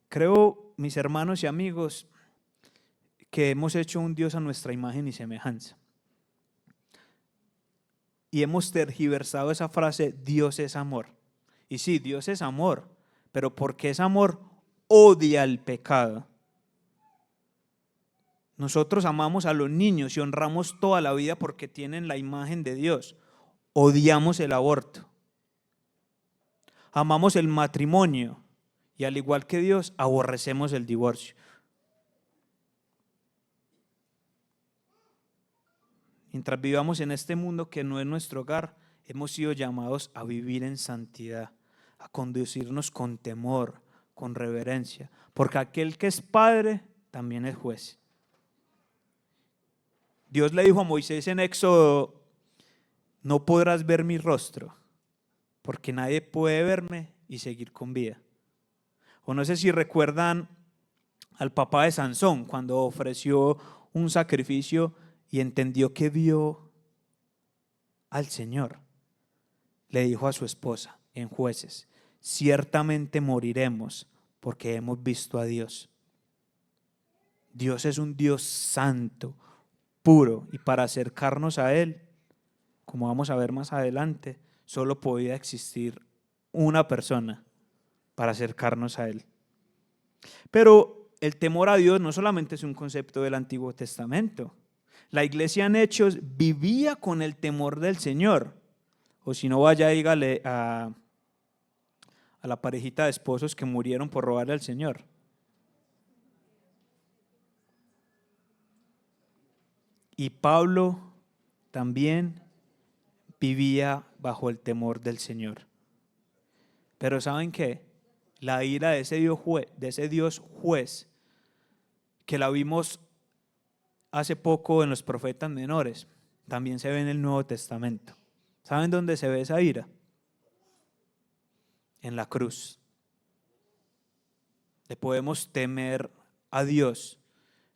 Creo, mis hermanos y amigos, que hemos hecho un Dios a nuestra imagen y semejanza. Y hemos tergiversado esa frase: Dios es amor. Y sí, Dios es amor, pero porque es amor, odia el pecado. Nosotros amamos a los niños y honramos toda la vida porque tienen la imagen de Dios. Odiamos el aborto. Amamos el matrimonio y al igual que Dios, aborrecemos el divorcio. Mientras vivamos en este mundo que no es nuestro hogar, hemos sido llamados a vivir en santidad, a conducirnos con temor, con reverencia, porque aquel que es padre también es juez. Dios le dijo a Moisés en Éxodo: no podrás ver mi rostro, porque nadie puede verme y seguir con vida. O no sé si recuerdan al papá de Sansón cuando ofreció un sacrificio y entendió que vio al Señor. Le dijo a su esposa en Jueces: ciertamente moriremos porque hemos visto a Dios. Dios es un Dios santo, puro, y para acercarnos a Él, como vamos a ver más adelante, solo podía existir una persona para acercarnos a Él. Pero el temor a Dios no solamente es un concepto del Antiguo Testamento. La iglesia en Hechos vivía con el temor del Señor. O si no, vaya, dígale a la parejita de esposos que murieron por robarle al Señor. Y Pablo también vivía bajo el temor del Señor. Pero ¿saben qué? La ira de ese Dios juez, que la vimos hace poco en los profetas menores, también se ve en el Nuevo Testamento. ¿Saben dónde se ve esa ira? En la cruz. le podemos temer a Dios,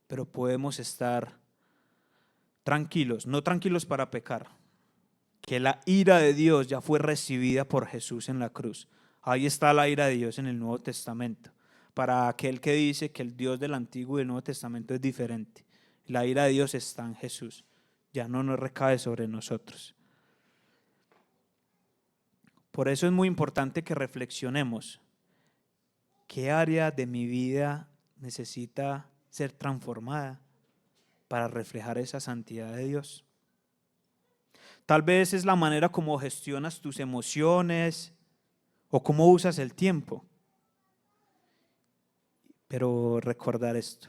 pero podemos estar tranquilos, no tranquilos para pecar, que la ira de Dios ya fue recibida por Jesús en la cruz. Ahí está la ira de Dios en el Nuevo Testamento. Para aquel que dice que el Dios del Antiguo y del Nuevo Testamento es diferente, la ira de Dios está en Jesús, ya no nos recae sobre nosotros. Por eso es muy importante que reflexionemos. ¿Qué área de mi vida necesita ser transformada para reflejar esa santidad de Dios? Tal vez es la manera como gestionas tus emociones o cómo usas el tiempo. Pero recordar esto: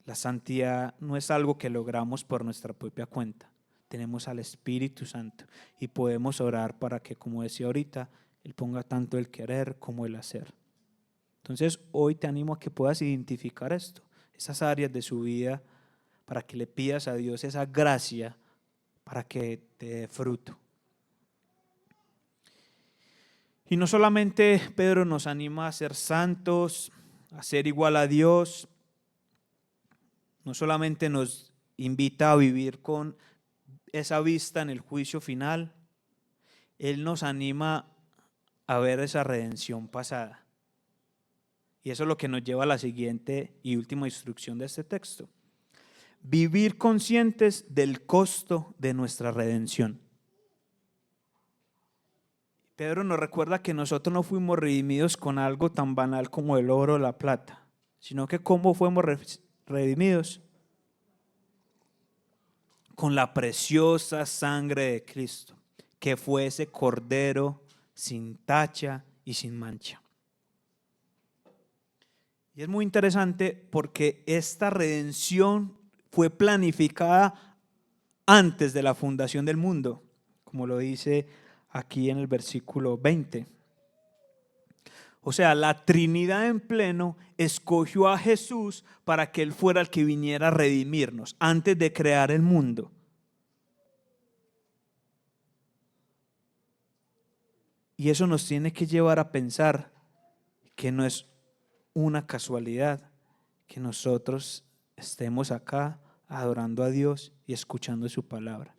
la santidad no es algo que logramos por nuestra propia cuenta. Tenemos al Espíritu Santo y podemos orar para que, como decía ahorita, Él ponga tanto el querer como el hacer. Entonces hoy te animo a que puedas identificar esto, esas áreas de su vida, para que le pidas a Dios esa gracia para que te dé fruto. Y no solamente Pedro nos anima a ser santos, a ser igual a Dios, no solamente nos invita a vivir con esa vista en el juicio final, Él nos anima a ver esa redención pasada. Y eso es lo que nos lleva a la siguiente y última instrucción de este texto: vivir conscientes del costo de nuestra redención. Pedro nos recuerda que nosotros no fuimos redimidos con algo tan banal como el oro o la plata, sino que cómo fuimos redimidos con la preciosa sangre de Cristo, que fue ese cordero sin tacha y sin mancha. Y es muy interesante porque esta redención fue planificada antes de la fundación del mundo, como lo dice aquí en el versículo 20. O sea, la Trinidad en pleno escogió a Jesús para que Él fuera el que viniera a redimirnos antes de crear el mundo. Y eso nos tiene que llevar a pensar que no es una casualidad que nosotros estemos acá adorando a Dios y escuchando su palabra.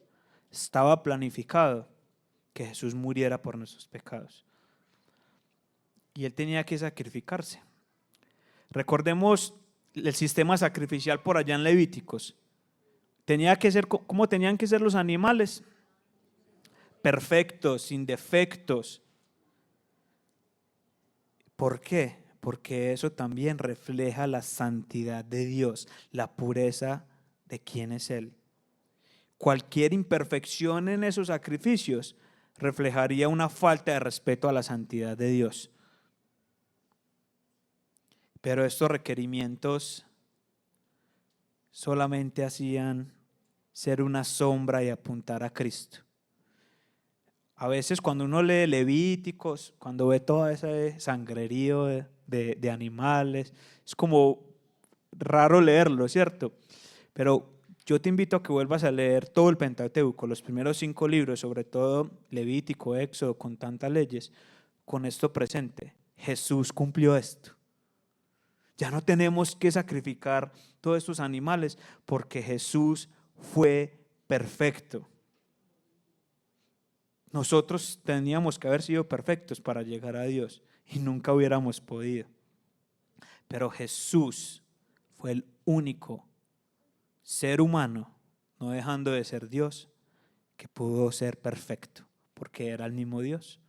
Estaba planificado que Jesús muriera por nuestros pecados. Y Él tenía que sacrificarse. Recordemos el sistema sacrificial por allá en Levíticos. ¿Cómo tenían que ser los animales? Perfectos, sin defectos. ¿Por qué? Porque eso también refleja la santidad de Dios, la pureza de quién es Él. Cualquier imperfección en esos sacrificios reflejaría una falta de respeto a la santidad de Dios. Pero estos requerimientos solamente hacían ser una sombra y apuntar a Cristo. A veces cuando uno lee Levíticos, cuando ve todo ese sangrerío de animales, es como raro leerlo, ¿cierto? Pero yo te invito a que vuelvas a leer todo el Pentateuco, los primeros 5 libros, sobre todo Levítico, Éxodo, con tantas leyes, con esto presente. Jesús cumplió esto. Ya no tenemos que sacrificar todos estos animales porque Jesús fue perfecto. Nosotros teníamos que haber sido perfectos para llegar a Dios y nunca hubiéramos podido. Pero Jesús fue el único ser humano, no dejando de ser Dios, que pudo ser perfecto, porque era el mismo Dios.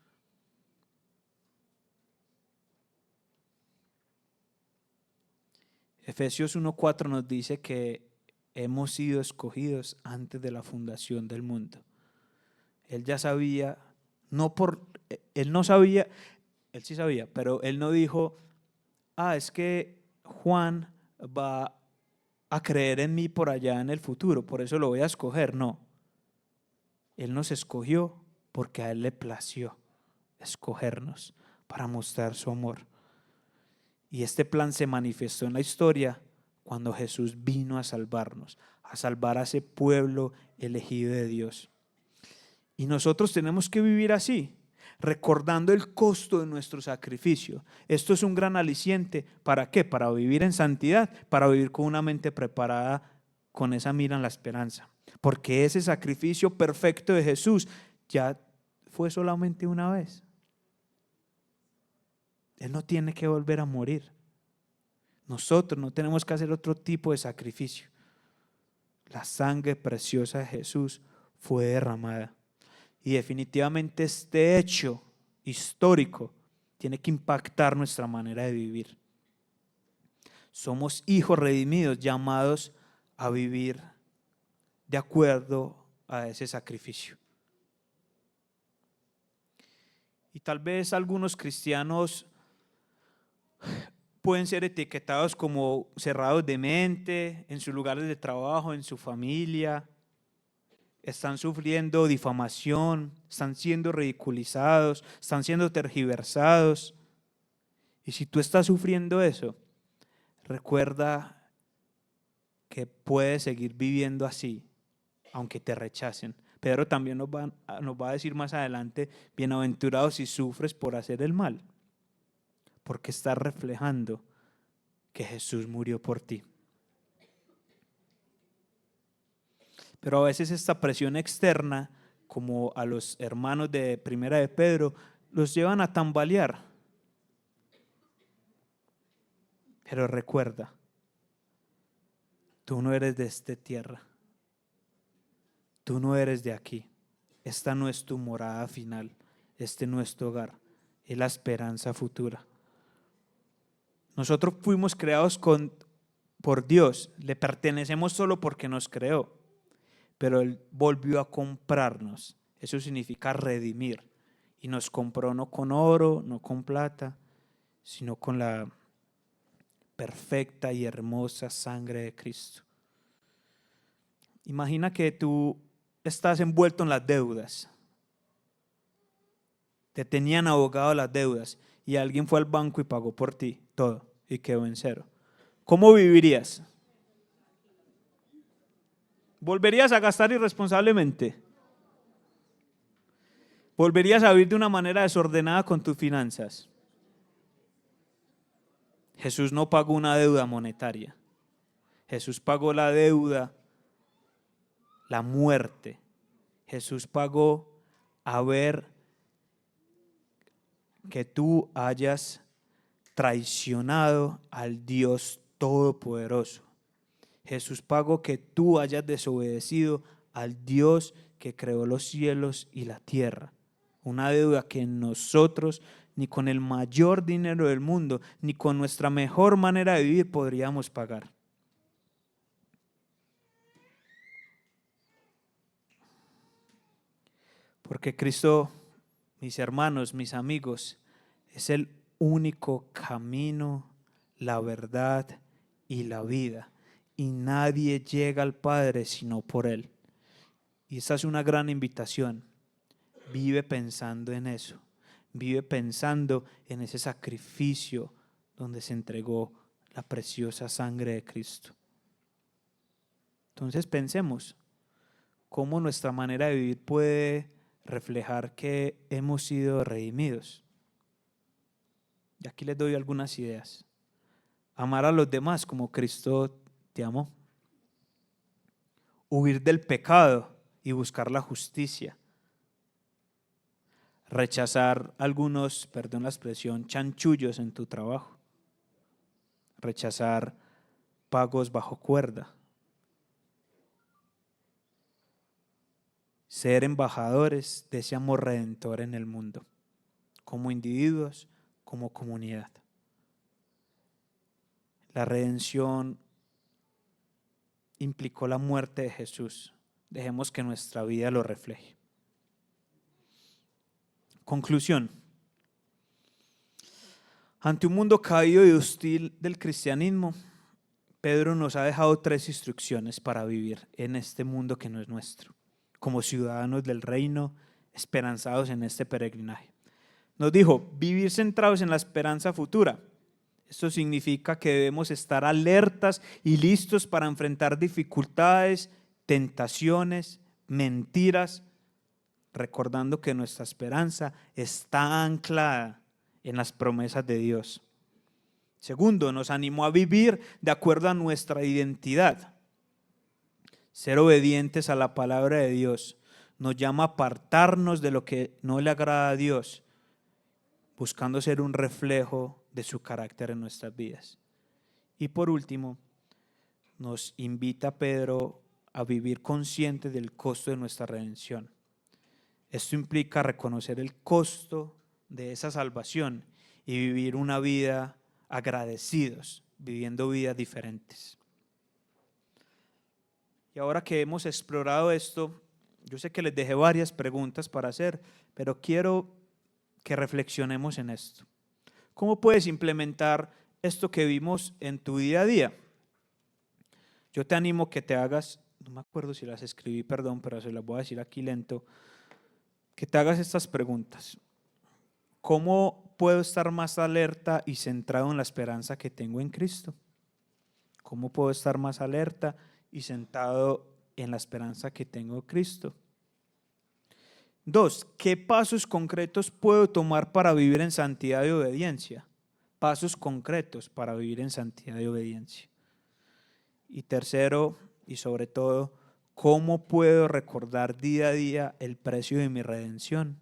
Efesios 1:4 nos dice que hemos sido escogidos antes de la fundación del mundo. Él ya sabía, él no sabía, él sí sabía, pero él no dijo, es que Juan va a creer en mí por allá en el futuro, por eso lo voy a escoger. No, Él nos escogió porque a Él le plació escogernos para mostrar su amor. Y este plan se manifestó en la historia cuando Jesús vino a salvarnos, a salvar a ese pueblo elegido de Dios. Y nosotros tenemos que vivir así, recordando el costo de nuestro sacrificio. Esto es un gran aliciente. ¿Para qué? Para vivir en santidad, para vivir con una mente preparada, con esa mira en la esperanza. Porque ese sacrificio perfecto de Jesús ya fue solamente una vez. Él no tiene que volver a morir. Nosotros no tenemos que hacer otro tipo de sacrificio. La sangre preciosa de Jesús fue derramada. Y definitivamente este hecho histórico tiene que impactar nuestra manera de vivir. Somos hijos redimidos, llamados a vivir de acuerdo a ese sacrificio. Y tal vez algunos cristianos pueden ser etiquetados como cerrados de mente, en sus lugares de trabajo, en su familia. Están sufriendo difamación, están siendo ridiculizados, están siendo tergiversados. Y si tú estás sufriendo eso, recuerda que puedes seguir viviendo así, aunque te rechacen. Pedro también nos va a decir más adelante, bienaventurados si sufres por hacer el mal, porque estás reflejando que Jesús murió por ti. Pero a veces esta presión externa, como a los hermanos de Primera de Pedro, los llevan a tambalear. Pero recuerda, tú no eres de esta tierra, tú no eres de aquí. Esta no es tu morada final, este no es tu hogar, es la esperanza futura. Nosotros fuimos creados por Dios, le pertenecemos solo porque nos creó. Pero Él volvió a comprarnos. Eso significa redimir. Y nos compró no con oro, no con plata, sino con la perfecta y hermosa sangre de Cristo. Imagina que tú estás envuelto en las deudas. Te tenían abogado las deudas y alguien fue al banco y pagó por ti todo y quedó en cero. ¿Cómo vivirías? ¿Volverías a gastar irresponsablemente? ¿Volverías a vivir de una manera desordenada con tus finanzas? Jesús no pagó una deuda monetaria. Jesús pagó la deuda, la muerte. Jesús pagó a ver que tú hayas traicionado al Dios Todopoderoso. Jesús pagó que tú hayas desobedecido al Dios que creó los cielos y la tierra. Una deuda que nosotros, ni con el mayor dinero del mundo, ni con nuestra mejor manera de vivir podríamos pagar. Porque Cristo, mis hermanos, mis amigos, es el único camino, la verdad y la vida. Y nadie llega al Padre sino por Él. Y esa es una gran invitación. Vive pensando en eso. Vive pensando en ese sacrificio donde se entregó la preciosa sangre de Cristo. Entonces pensemos cómo nuestra manera de vivir puede reflejar que hemos sido redimidos. Y aquí les doy algunas ideas. Amar a los demás como Cristo te amó. Huir del pecado y buscar la justicia. Rechazar algunos, perdón la expresión, chanchullos en tu trabajo. Rechazar pagos bajo cuerda. Ser embajadores de ese amor redentor en el mundo, como individuos, como comunidad. La redención implicó la muerte de Jesús. Dejemos que nuestra vida lo refleje. Conclusión. Ante un mundo caído y hostil del cristianismo, Pedro nos ha dejado 3 instrucciones para vivir en este mundo que no es nuestro, como ciudadanos del reino, esperanzados en este peregrinaje. Nos dijo, vivir centrados en la esperanza futura. Esto significa que debemos estar alertas y listos para enfrentar dificultades, tentaciones, mentiras, recordando que nuestra esperanza está anclada en las promesas de Dios. Segundo, nos animó a vivir de acuerdo a nuestra identidad. Ser obedientes a la palabra de Dios nos llama a apartarnos de lo que no le agrada a Dios, buscando ser un reflejo de su carácter en nuestras vidas. Y por último, nos invita Pedro a vivir conscientes del costo de nuestra redención. Esto implica reconocer el costo de esa salvación y vivir una vida agradecidos, viviendo vidas diferentes. Y ahora que hemos explorado esto, yo sé que les dejé varias preguntas para hacer, pero quiero que reflexionemos en esto. ¿Cómo puedes implementar esto que vimos en tu día a día? Yo te animo que te hagas, no me acuerdo si las escribí, perdón, pero se las voy a decir aquí lento, que te hagas estas preguntas. ¿Cómo puedo estar más alerta y centrado en la esperanza que tengo en Cristo? ¿Cómo puedo estar más alerta y sentado en la esperanza que tengo en Cristo? 2. ¿Qué pasos concretos puedo tomar para vivir en santidad y obediencia? Pasos concretos para vivir en santidad y obediencia. Y tercero, y sobre todo, ¿cómo puedo recordar día a día el precio de mi redención?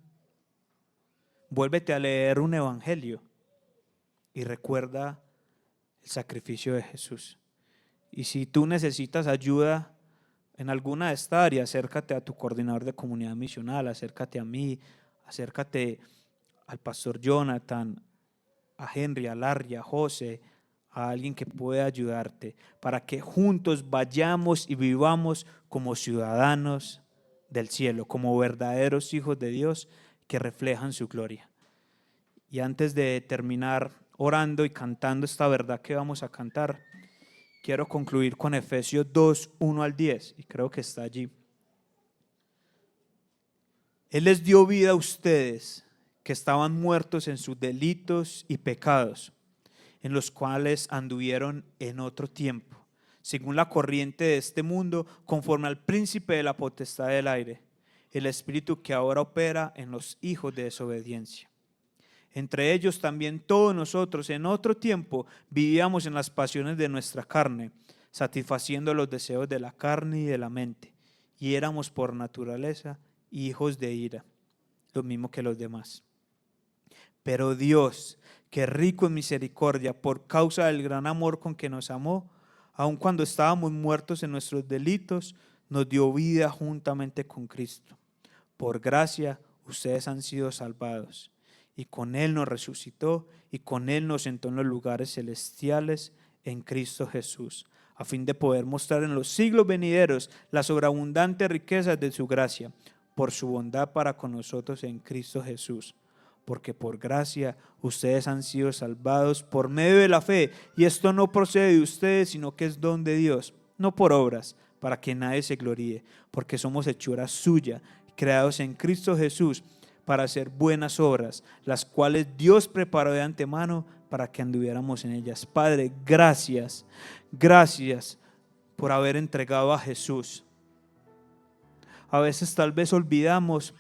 Vuélvete a leer un evangelio y recuerda el sacrificio de Jesús. Y si tú necesitas ayuda en alguna de estas áreas, acércate a tu coordinador de comunidad misional, acércate a mí, acércate al pastor Jonathan, a Henry, a Larry, a José, a alguien que pueda ayudarte, para que juntos vayamos y vivamos como ciudadanos del cielo, como verdaderos hijos de Dios que reflejan su gloria. Y antes de terminar orando y cantando esta verdad que vamos a cantar, quiero concluir con Efesios 2, 1 al 10, y creo que está allí. Él les dio vida a ustedes que estaban muertos en sus delitos y pecados, en los cuales anduvieron en otro tiempo, según la corriente de este mundo, conforme al príncipe de la potestad del aire, el espíritu que ahora opera en los hijos de desobediencia. Entre ellos también todos nosotros en otro tiempo vivíamos en las pasiones de nuestra carne, satisfaciendo los deseos de la carne y de la mente, y éramos por naturaleza hijos de ira, lo mismo que los demás. Pero Dios, que es rico en misericordia, por causa del gran amor con que nos amó, aun cuando estábamos muertos en nuestros delitos, nos dio vida juntamente con Cristo. Por gracia ustedes han sido salvados, y con Él nos resucitó, y con Él nos sentó en los lugares celestiales en Cristo Jesús, a fin de poder mostrar en los siglos venideros las sobreabundantes riquezas de su gracia, por su bondad para con nosotros en Cristo Jesús. Porque por gracia ustedes han sido salvados por medio de la fe, y esto no procede de ustedes, sino que es don de Dios, no por obras, para que nadie se gloríe, porque somos hechura suya, creados en Cristo Jesús, para hacer buenas obras, las cuales Dios preparó de antemano para que anduviéramos en ellas. Padre, gracias por haber entregado a Jesús. A veces tal vez olvidamos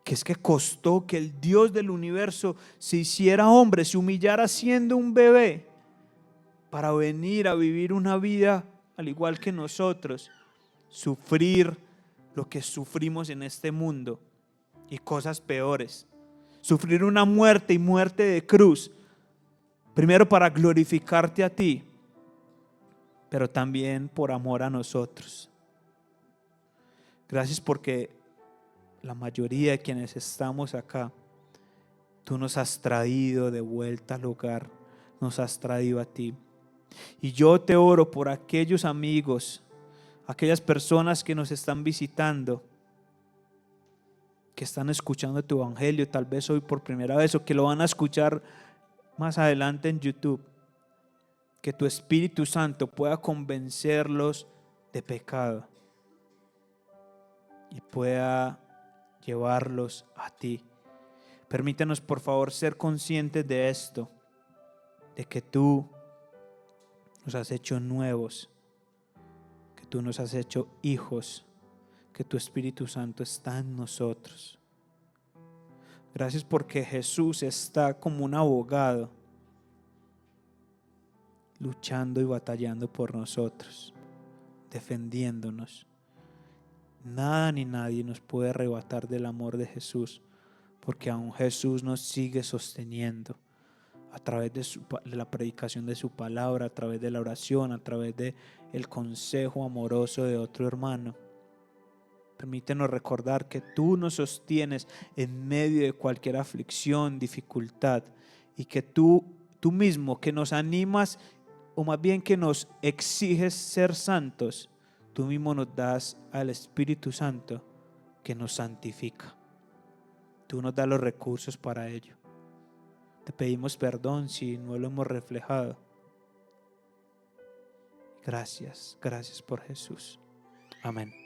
que es que costó que el Dios del universo se hiciera hombre, se humillara siendo un bebé para venir a vivir una vida al igual que nosotros, sufrir lo que sufrimos en este mundo y cosas peores, sufrir una muerte y muerte de cruz, primero para glorificarte a ti, pero también por amor a nosotros. Gracias porque la mayoría de quienes estamos acá, tú nos has traído de vuelta al hogar, nos has traído a ti. Y yo te oro por aquellos amigos, aquellas personas que nos están visitando, que están escuchando tu evangelio, tal vez hoy por primera vez, o que lo van a escuchar más adelante en YouTube. Que tu Espíritu Santo pueda convencerlos de pecado y pueda llevarlos a ti. Permítanos por favor ser conscientes de esto, de que tú nos has hecho nuevos, que tú nos has hecho hijos, que tu Espíritu Santo está en nosotros. Gracias porque Jesús está como un abogado luchando y batallando por nosotros, defendiéndonos. Nada ni nadie nos puede arrebatar del amor de Jesús, porque aún Jesús nos sigue sosteniendo a través de la predicación de su palabra, a través de la oración, a través de el consejo amoroso de otro hermano. Permítenos recordar que tú nos sostienes en medio de cualquier aflicción, dificultad, y que tú mismo que nos animas, o más bien que nos exiges ser santos, tú mismo nos das al Espíritu Santo que nos santifica. Tú nos das los recursos para ello. Te pedimos perdón si no lo hemos reflejado. Gracias por Jesús. Amén.